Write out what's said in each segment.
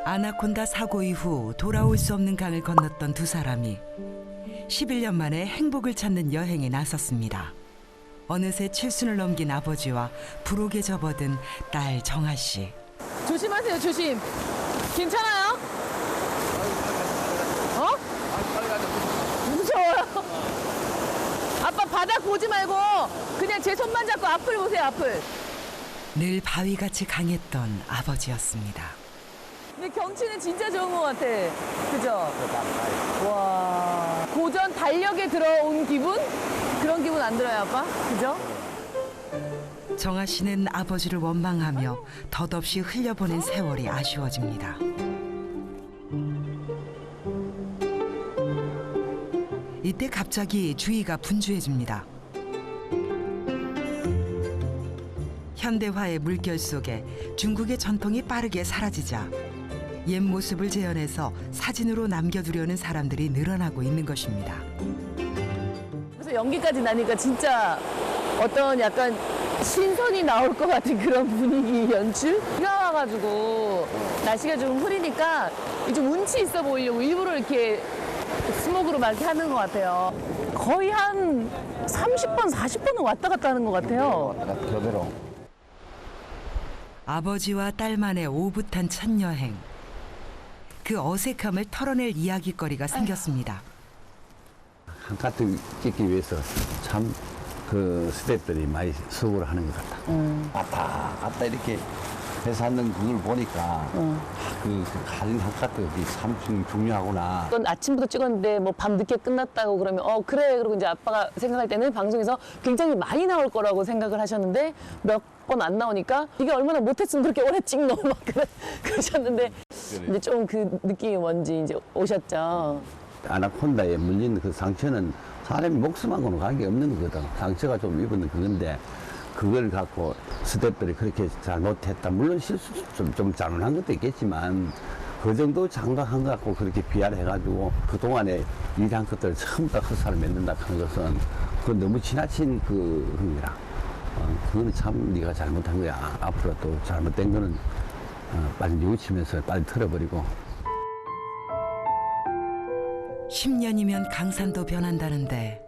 아나콘다 사고 이후 돌아올 수 없는 강을 건넜던 두 사람이 11년 만에 행복을 찾는 여행에 나섰습니다. 어느새 칠순을 넘긴 아버지와 부록에 접어든 딸 정아 씨. 조심하세요, 조심. 괜찮아요? 어? 무서워요. 아빠 바닥 보지 말고 그냥 제 손만 잡고 앞을 보세요, 앞을. 늘 바위같이 강했던 아버지였습니다. 근데 경치는 진짜 좋은 것 같아. 그죠? 와. 고전 달력에 들어온 기분? 그런 기분 안 들어요, 아빠? 그죠? 정아 씨는 아버지를 원망하며 덧없이 흘려보낸 세월이 아쉬워집니다. 이때 갑자기 주위가 분주해집니다. 현대화의 물결 속에 중국의 전통이 빠르게 사라지자 옛 모습을 재현해서 사진으로 남겨두려는 사람들이 늘어나고 있는 것입니다. 그래서 연기까지 나니까 진짜 어떤 약간 신선이 나올 것 같은 그런 분위기 연출? 비가 와가지고 날씨가 좀 흐리니까 좀 운치 있어 보이려고 일부러 이렇게 스모그로 막 이렇게 하는 것 같아요. 거의 한 30번, 40번은 왔다 갔다 하는 것 같아요. 교대로. 아버지와 딸만의 오붓한 첫 여행. 그 어색함을 털어낼 이야깃거리가 생겼습니다. 한 카트 찍기 위해서 참 그 스태프들이 많이 수고를 하는 것 같다. 왔다 갔다 이렇게 해서 하는 그걸 보니까 그 가진 한 카트가 참 중요하구나. 그건 아침부터 찍었는데 뭐 밤 늦게 끝났다고 그러면 그래. 그리고 이제 아빠가 생각할 때는 방송에서 굉장히 많이 나올 거라고 생각을 하셨는데 몇 번 안 나오니까 이게 얼마나 못했으면 그렇게 오래 찍노 막 그러셨는데 이제 좀 그 느낌이 뭔지 이제 오셨죠. 아나콘다에 물린 그 상처는 사람이 목숨하고는 관계없는 거거든. 상처가 좀 입은 그건데 그걸 갖고 스태프들이 그렇게 잘못했다. 물론 실수 좀 잘못한 것도 있겠지만 그 정도 장각한 것 같고 그렇게 비하를 해가지고 그동안에 일한 것들을 전부 다 헛살을 맺는다 하는 것은 그건 너무 지나친 그 흥이라. 그거는 참 네가 잘못한 거야. 앞으로 또 잘못된 거는 빨리 뉘우치면서 빨리 털어버리고. 10년이면 강산도 변한다는데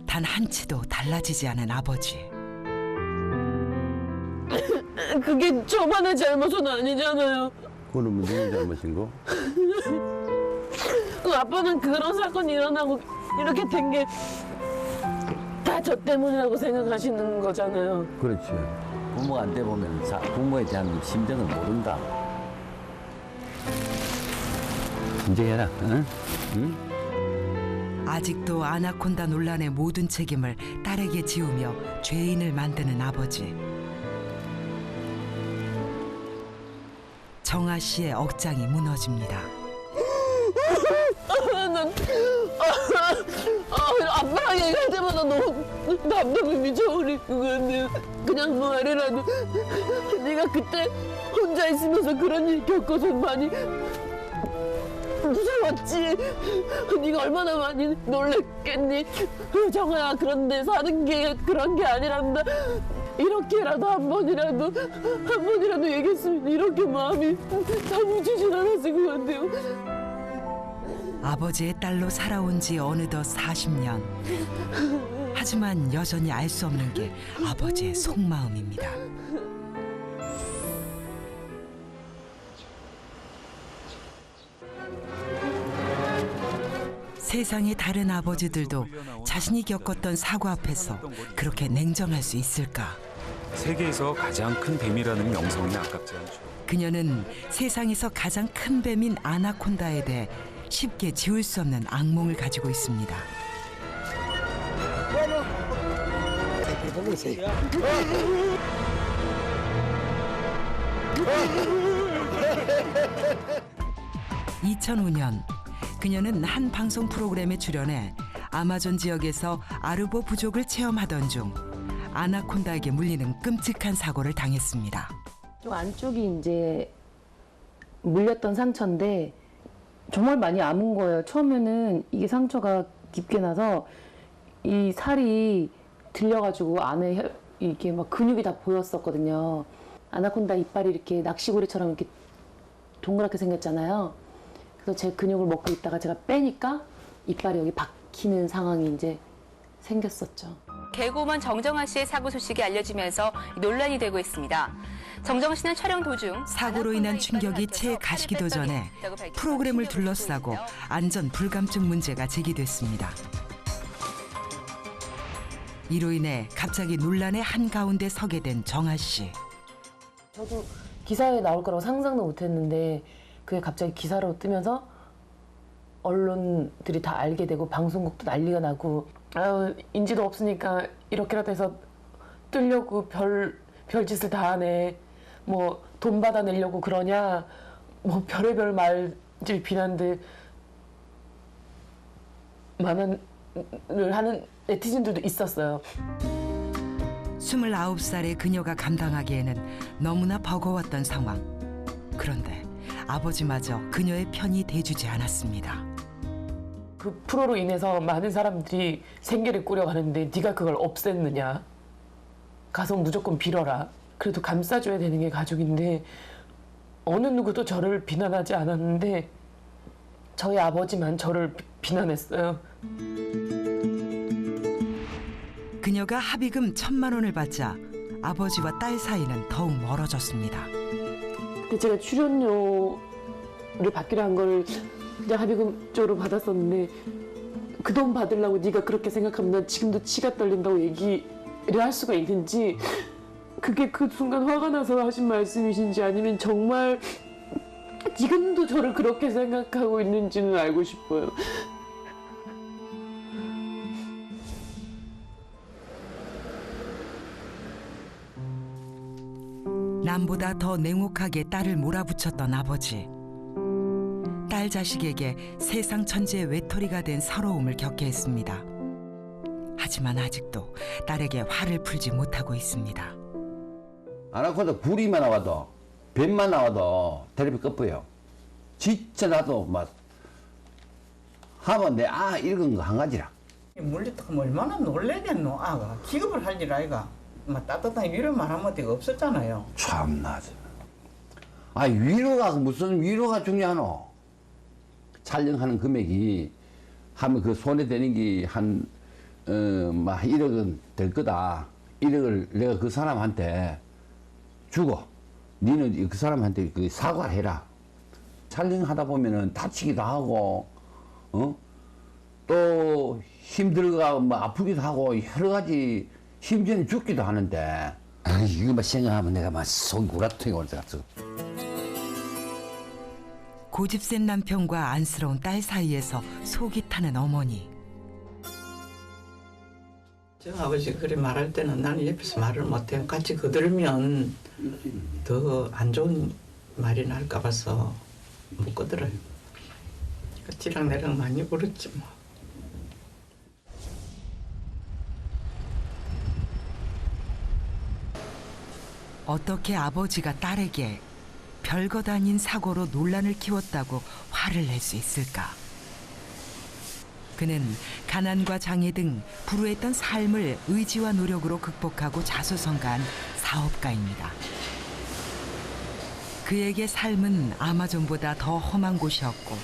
단 한치도 달라지지 않은 아버지. 그게 저만의 잘못은 아니잖아요. 그거는 누구 잘못인 거? 아빠는 그런 사건이 일어나고 이렇게 된 게 다 저 때문이라고 생각하시는 거잖아요. 그렇지. 부모가 안 돼 보면 부모에 대한 심정을 모른다. 진정해라. 응? 응? 아직도 아나콘다 논란의 모든 책임을 딸에게 지우며 죄인을 만드는 아버지. 정아 씨의 억장이 무너집니다. 아빠랑 얘기할 때마다 너무 답답함이 저울이 그건데 그냥 말이라도 네가 그때 혼자 있으면서 그런 일 겪어서 많이 무서웠지. 네가 얼마나 많이 놀랬겠니. 정아야, 그런데 사는 게 그런 게 아니란다. 이렇게라도 한 번이라도 얘기했으면 이렇게 마음이 다 묻히진 않았을 것 같아요. 아버지의 딸로 살아온 지 어느덧 40년. 하지만 여전히 알 수 없는 게 아버지의 속마음입니다. 세상의 다른 아버지들도 자신이 겪었던 사고 앞에서 그렇게 냉정할 수 있을까? 세계에서 가장 큰 뱀이라는 명성이 아깝지 않죠. 그녀는 세상에서 가장 큰 뱀인 아나콘다에 대해 쉽게 지울 수 없는 악몽을 가지고 있습니다. 보고 있어요. 2005년 그녀는 한 방송 프로그램에 출연해 아마존 지역에서 아르보 부족을 체험하던 중 아나콘다에게 물리는 끔찍한 사고를 당했습니다. 좀 안쪽이 이제 물렸던 상처인데 정말 많이 아문 거예요. 처음에는 이게 상처가 깊게 나서 이 살이 들려가지고 안에 이렇게 막 근육이 다 보였었거든요. 아나콘다 이빨이 이렇게 낚시고리처럼 이렇게 동그랗게 생겼잖아요. 그래서 제 근육을 먹고 있다가 제가 빼니까 이빨이 여기 박히는 상황이 이제 생겼었죠. 개그우먼 정정아 씨의 사고 소식이 알려지면서 논란이 되고 있습니다. 정정아 씨는 촬영 도중 사고로 인한 충격이 채 가시기도 전에 프로그램을 둘러싸고 안전 불감증 문제가 제기됐습니다. 이로 인해 갑자기 논란의 한가운데 서게 된 정아 씨. 저도 기사에 나올 거라고 상상도 못했는데 그게 갑자기 기사로 뜨면서 언론들이 다 알게 되고 방송국도 난리가 나고 아유 인지도 없으니까 이렇게라도 해서 뜨려고 별짓을 다 하네. 뭐 돈 받아내려고 그러냐. 뭐 별의별 말들 비난들 만원을 하는 네티즌들도 있었어요. 29살의 그녀가 감당하기에는 너무나 버거웠던 상황. 그런데 아버지마저 그녀의 편이 돼주지 않았습니다. 그 프로로 인해서 많은 사람들이 생계를 꾸려가는데 네가 그걸 없앴느냐. 가서 무조건 빌어라. 그래도 감싸줘야 되는 게 가족인데 어느 누구도 저를 비난하지 않았는데 저희 아버지만 저를 비난했어요. 그녀가 합의금 1,000만 원을 받자 아버지와 딸 사이는 더욱 멀어졌습니다. 근데 제가 출연료를 받기로 한 걸 그냥 합의금 쪽으로 받았었는데 그 돈 받으려고 네가 그렇게 생각하면 난 지금도 치가 떨린다고 얘기를 할 수가 있는지 그게 그 순간 화가 나서 하신 말씀이신지 아니면 정말 지금도 저를 그렇게 생각하고 있는지는 알고 싶어요. 남보다 더 냉혹하게 딸을 몰아붙였던 아버지. 딸 자식에게 세상 천지의 외톨이가 된 서러움을 겪게 했습니다. 하지만 아직도 딸에게 화를 풀지 못하고 있습니다. 아나콘다 구리만 나와도 뱀만 나와도 텔레비 꺼뿌요. 진짜 나도 막 하면 내 읽은 거 한 가지라. 물리떡하면 얼마나 놀래겠노. 아가 기겁을 할 일 아이가. 막 따뜻한 위로 말하면 데가 없었잖아요. 참나. 위로가 무슨 위로가 중요하노. 촬영하는 금액이 하면 그 손에 되는 게 한 1억은 될 거다. 1억을 내가 그 사람한테 주고 니는 그 사람한테 그 사과를 해라. 촬영하다 보면은 다치기도 하고 또 힘들고 뭐 아프기도 하고 여러 가지 심지어는 죽기도 하는데 이거만 생각하면 내가 막 속이 구라통이 올 것 같아. 고집센 남편과 안쓰러운 딸 사이에서 속이 타는 어머니. 저 아버지가 그래 말할 때는 나는 옆에서 말을 못해요. 같이 거들면 더 안 좋은 말이 날까 봐서 못 거들어요. 지랑 내랑 많이 울었지 뭐. 어떻게 아버지가 딸에게 별것 아닌 사고로 논란을 키웠다고 화를 낼 수 있을까? 그는 가난과 장애 등 불우했던 삶을 의지와 노력으로 극복하고 자수성가한 사업가입니다. 그에게 삶은 아마존보다 더 험한 곳이었고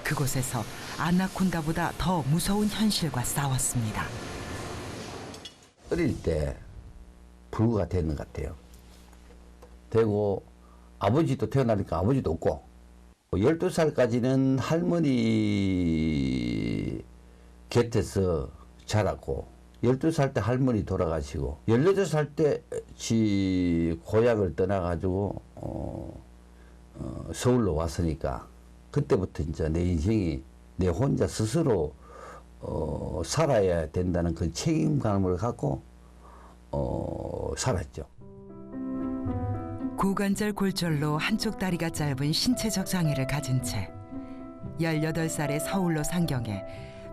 그곳에서 아나콘다보다 더 무서운 현실과 싸웠습니다. 어릴 때 불구가 되는 것 같아요. 되고 아버지도 태어나니까 아버지도 없고 12살까지는 할머니 곁에서 자랐고 12살 때 할머니 돌아가시고 18살 때 지 고향을 떠나가지고 서울로 왔으니까 그때부터 이제 내 인생이 내 혼자 스스로 살아야 된다는 그 책임감을 갖고 살았죠. 고관절 골절로 한쪽 다리가 짧은 신체적 장애를 가진 채 18살에 서울로 상경해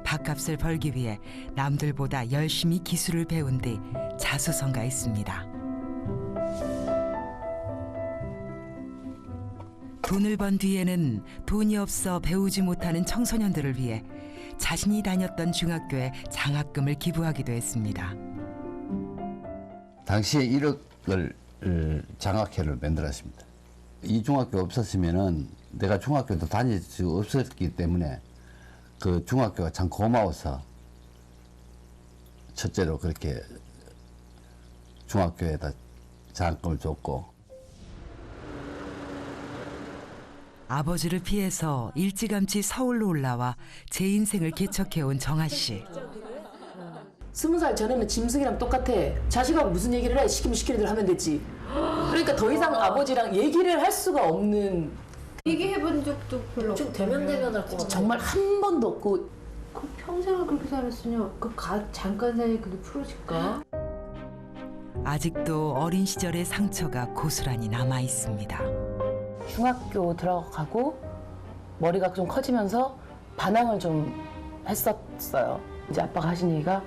밥값을 벌기 위해 남들보다 열심히 기술을 배운 뒤 자수성가했습니다. 돈을 번 뒤에는 돈이 없어 배우지 못하는 청소년들을 위해 자신이 다녔던 중학교에 장학금을 기부하기도 했습니다. 당시에 1억을 장학회를 만들었습니다. 이 중학교 없었으면은 내가 중학교도 다닐 수 없었기 때문에 그 중학교가 참 고마워서 첫째로 그렇게 중학교에다 장학금을 줬고. 아버지를 피해서 일찌감치 서울로 올라와 제 인생을 개척해온 정아 씨. 20살 전에는 짐승이랑 똑같아. 자식하고 무슨 얘기를 해? 시키면 시키는 대로 하면 되지. 그러니까 더 이상 아버지랑 얘기를 할 수가 없는. 얘기해본 적도 별로 좀 대면대면할 것 같아. 정말 한 번도 없고. 그 평생을 그렇게 살았으냐 잠깐 사이에 그게 풀어질까? 아직도 어린 시절의 상처가 고스란히 남아 있습니다. 중학교 들어가고 머리가 좀 커지면서 반항을 좀 했었어요. 이제 아빠가 하신 얘기가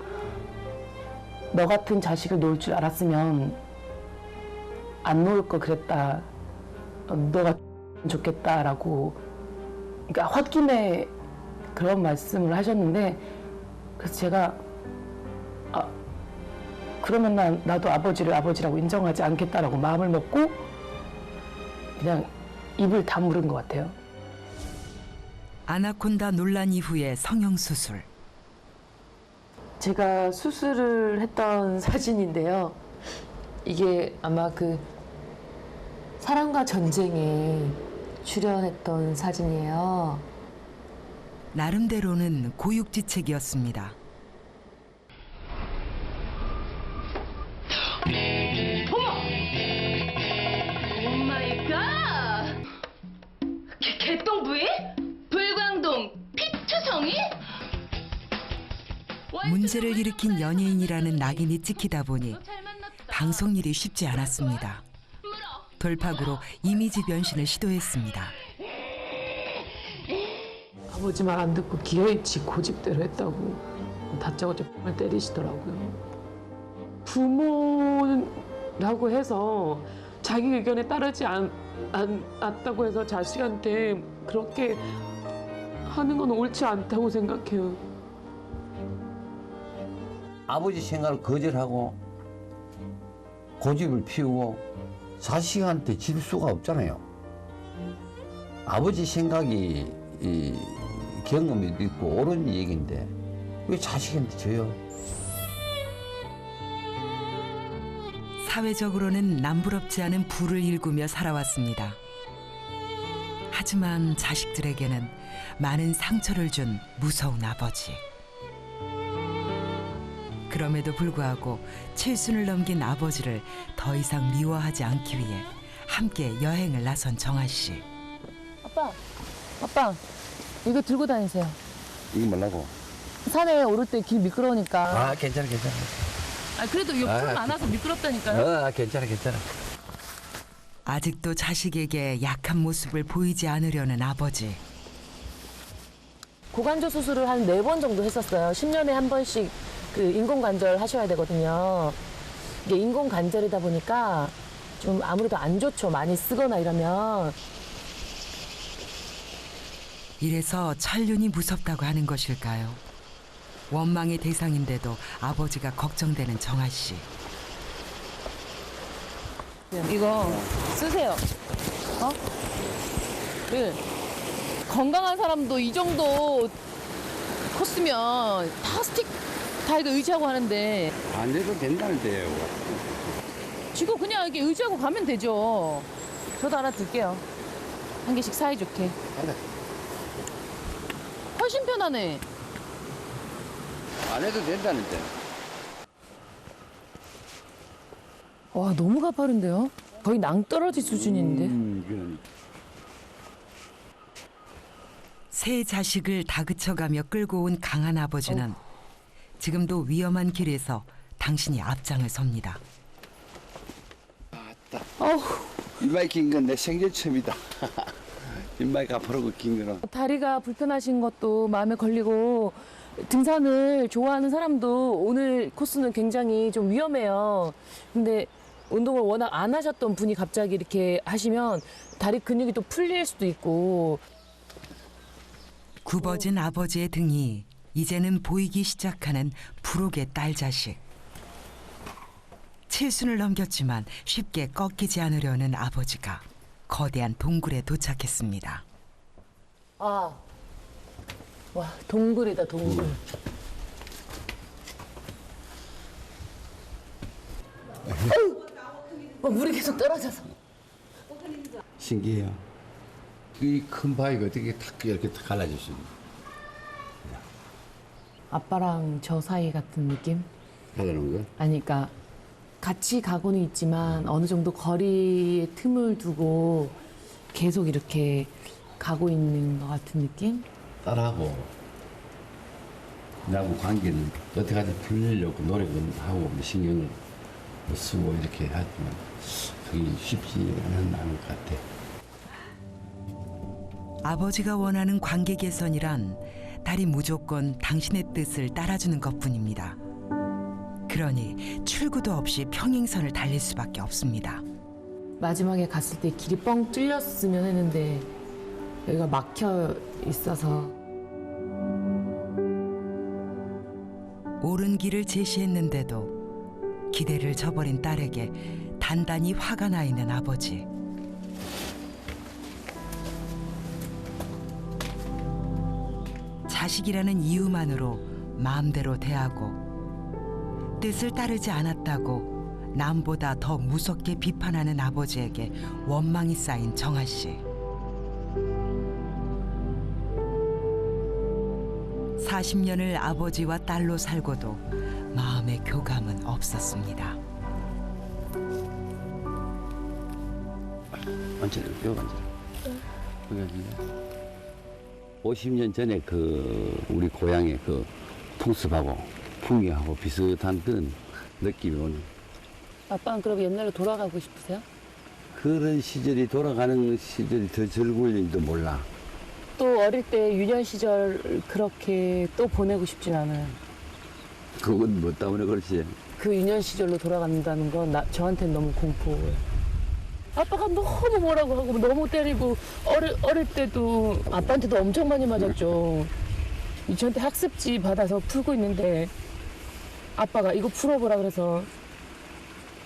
너 같은 자식을 놓을 줄 알았으면 안 놓을 거 그랬다. 너가 좋겠다라고. 그러니까 홧김에 그런 말씀을 하셨는데 그래서 제가 그러면 나도 아버지를 아버지라고 인정하지 않겠다라고 마음을 먹고 그냥 입을 다물은 것 같아요. 아나콘다 논란 이후의 성형수술. 제가 수술을 했던 사진인데요. 이게 아마 그 사랑과 전쟁에 출연했던 사진이에요. 나름대로는 고육지책이었습니다. 오마이갓! 개똥부위? 불광동 피투성이? 문제를 일으킨 연예인이라는 낙인이 찍히다 보니 방송 일이 쉽지 않았습니다. 돌파구로 이미지 변신을 시도했습니다. 아버지 말 안 듣고 기어이 지 고집대로 했다고 다짜고짜 을 때리시더라고요. 부모라고 해서 자기 의견에 따르지 않았다고 해서 자식한테 그렇게 하는 건 옳지 않다고 생각해요. 아버지 생각을 거절하고 고집을 피우고 자식한테 질 수가 없잖아요. 아버지 생각이 경험이 있고 옳은 얘기인데 왜 자식한테 져요? 사회적으로는 남부럽지 않은 부를 일구며 살아왔습니다. 하지만 자식들에게는 많은 상처를 준 무서운 아버지. 그럼에도 불구하고 칠순을 넘긴 아버지를 더 이상 미워하지 않기 위해 함께 여행을 나선 정아 씨. 아빠 이거 들고 다니세요. 이게 뭐라고? 산에 오를 때 길 미끄러우니까. 괜찮아. 그래도 이거 풀 많아서 미끄럽다니까요. 괜찮아. 아직도 자식에게 약한 모습을 보이지 않으려는 아버지. 고관절 수술을 한 4번 정도 했었어요. 10년에 한 번씩 그 인공관절 하셔야 되거든요. 이게 인공관절이다 보니까 좀 아무래도 안 좋죠. 많이 쓰거나 이러면. 이래서 천륜이 무섭다고 하는 것일까요? 원망의 대상인데도 아버지가 걱정되는 정아 씨. 이거 쓰세요. 건강한 사람도 이 정도 컸으면 다 스틱 다 이거 의지하고 하는데 안 해도 된다는데요. 지금 그냥 이렇게 의지하고 가면 되죠. 저도 하나 들게요. 한 개씩 사이좋게. 훨씬 편하네. 안 해도 된다는데. 와 너무 가파른데요? 거의 낭떠러지 수준인데. 세 자식을 다그쳐가며 끌고 온 강한 아버지는 지금도 위험한 길에서 당신이 앞장을 섭니다. 이마에 긴 건 내 생전 처음이다. 이마에 가파르고 긴 거는. 다리가 불편하신 것도 마음에 걸리고 등산을 좋아하는 사람도 오늘 코스는 굉장히 좀 위험해요. 근데 운동을 워낙 안 하셨던 분이 갑자기 이렇게 하시면 다리 근육이 또 풀릴 수도 있고. 굽어진 아버지의 등이 이제는 보이기 시작하는 부록의 딸 자식. 칠순을 넘겼지만 쉽게 꺾이지 않으려는 아버지가 거대한 동굴에 도착했습니다. 아, 와, 동굴이다, 동굴. 물이 계속 떨어져서. 신기해요. 이 큰 바위가 어떻게 탁 이렇게 탁 갈라질 수 있는? 아빠랑 저 사이 같은 느낌? 하려는 거? 아니, 그러니까 같이 가고는 있지만 어느 정도 거리의 틈을 두고 계속 이렇게 가고 있는 것 같은 느낌? 딸하고 나하고 관계는 어떻게든 풀려고 노력은 하고 신경을 쓰고 이렇게 하지만 그게 쉽지 않은 것 같아. 아버지가 원하는 관계 개선이란 딸이 무조건 당신의 뜻을 따라주는 것뿐입니다. 그러니 출구도 없이 평행선을 달릴 수밖에 없습니다. 마지막에 갔을 때 길이 뻥 뚫렸으면 했는데 여기가 막혀 있어서 옳은 길을 제시했는데도 기대를 저버린 딸에게 단단히 화가 나 있는 아버지. 자식이라는 이유만으로 마음대로 대하고 뜻을 따르지 않았다고 남보다 더 무섭게 비판하는 아버지에게 원망이 쌓인 정아 씨. 40년을 아버지와 딸로 살고도 마음의 교감은 없었습니다. 완전히 뼈 완전. 50년 전에 그 우리 고향의 그 풍습하고 풍경하고 비슷한 그런 느낌이 오는. 아빠는 그럼 옛날로 돌아가고 싶으세요? 그런 시절이 돌아가는 시절이 더 즐거울지도 몰라. 또 어릴 때 유년 시절 그렇게 또 보내고 싶진 않아요. 그건 뭐 때문에 그렇지. 그 유년 시절로 돌아간다는 건 저한테는 너무 공포예요. 아빠가 너무 뭐라고 하고 너무 때리고 어릴 때도 아빠한테도 엄청 많이 맞았죠. 저한테 학습지 받아서 풀고 있는데 아빠가 이거 풀어보라 그래서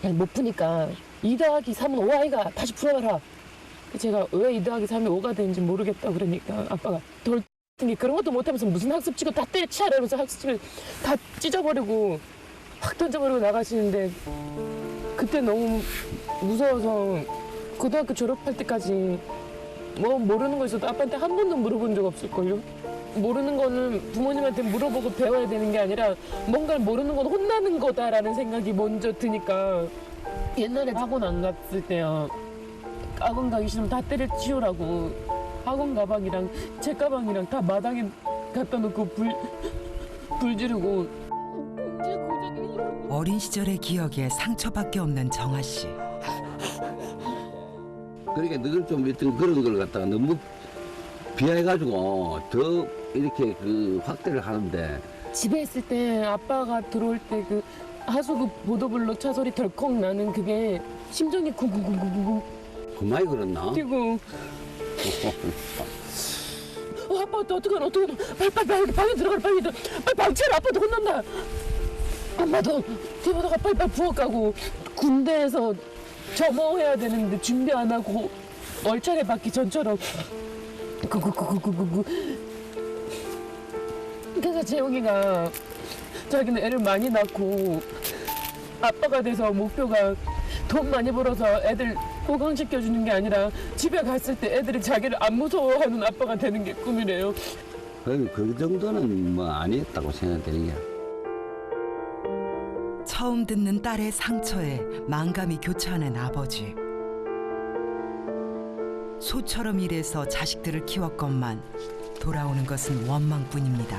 못 푸니까 2 더하기 3은 5 아이가 다시 풀어봐라. 제가 왜 2 더하기 3이 5가 되는지 모르겠다 그러니까 아빠가 덜 게 그런 것도 못하면서 무슨 학습지고 다 때려치라 이러면서 학습지를 다 찢어버리고 확 던져버리고 나가시는데 그때 너무 무서워서 고등학교 졸업할 때까지 뭐 모르는 거 있어도 아빠한테 한 번도 물어본 적 없을걸요. 모르는 거는 부모님한테 물어보고 배워야 되는 게 아니라 뭔가를 모르는 건 혼나는 거다라는 생각이 먼저 드니까 옛날에 학원 안 갔을 때요. 학원 가기 싫으면 다 때려치우라고 학원 가방이랑 제 가방이랑 다 마당에 갖다 놓고 불 지르고 어린 시절의 기억에 상처밖에 없는 정아 씨. 그러니까 늘 좀 어떤 그런 걸 갖다가 너무 비하해가지고 더 이렇게 그 확대를 하는데. 집에 있을 때 아빠가 들어올 때 그 하수구 보도블록 차 소리 덜컥 나는 그게 심장이 쿵쿵쿵쿵쿵 그만이 그렇나? 뛰고 아빠 어떡하나 빨리 방에 들어가라 빨리 방치해라 아빠도 혼난다. 엄마도 뒤보다가 빨리 부엌 가고 군대에서 점호해야 되는데 준비 안 하고 얼차례 받기 전처럼 구구구구구구. 그래서 재용이가 자기는 애를 많이 낳고 아빠가 돼서 목표가 돈 많이 벌어서 애들 호강시켜주는 게 아니라 집에 갔을 때 애들이 자기를 안 무서워하는 아빠가 되는 게 꿈이래요. 그 정도는 뭐 아니었다고 생각되는 게. 처음 듣는 딸의 상처에 만감이 교차하는 아버지. 소처럼 일해서 자식들을 키웠건만 돌아오는 것은 원망뿐입니다.